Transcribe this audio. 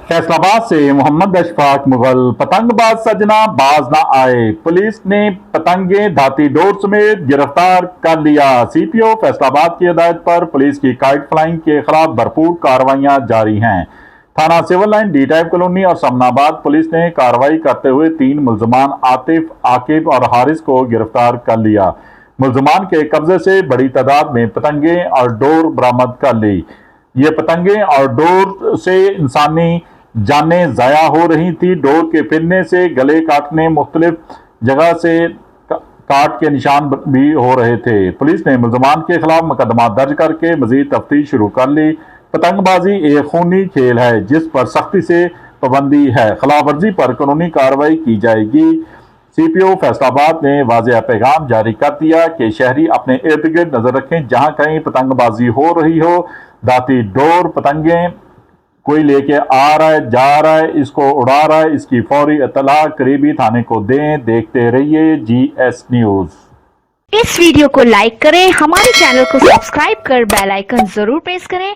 फैसलाबाद से मोहम्मद अशफाक मुगल पतंगबाज सजना बाज न आए, पुलिस ने पतंगे धाती डोर समेत गिरफ्तार कर लिया। सीपीओ फैसलाबाद की हिदायत पर पुलिस की काइट फ्लाइंग के खिलाफ भरपूर कार्रवाइयां जारी हैं। थाना civil line D type colony और समनाबाद पुलिस ने कार्रवाई करते हुए 3 मुलजमान आतिफ, आकिब और हारिस को गिरफ्तार कर लिया। मुलजमान के कब्जे से बड़ी तादाद में पतंगे और डोर बरामद कर ली। ये पतंगे और डोर से इंसानी जानें ज़ाया हो रही थी। डोर के पिनने से गले काटने, मुख्तलिफ जगह से काट के निशान भी हो रहे थे। पुलिस ने मुलजमान के खिलाफ मुकदमा दर्ज करके मजीद तफ्तीश शुरू कर ली। पतंगबाजी एक खूनी खेल है जिस पर सख्ती से पाबंदी है, खिलाफ वर्जी पर कानूनी कार्रवाई की जाएगी। सीपीओ फैसलाबाद ने वाज़ेह पैगाम जारी कर दिया कि शहरी अपने इर्द गिर्द नजर रखें, जहां कहीं पतंगबाजी हो रही हो, दाती डोर पतंगे कोई लेके आ रहा है, जा रहा है, इसको उड़ा रहा है, इसकी फौरी इत्तला करीबी थाने को दें। देखते रहिए GS न्यूज। इस वीडियो को लाइक करें, हमारे चैनल को सब्सक्राइब कर बेल आइकन जरूर प्रेस करें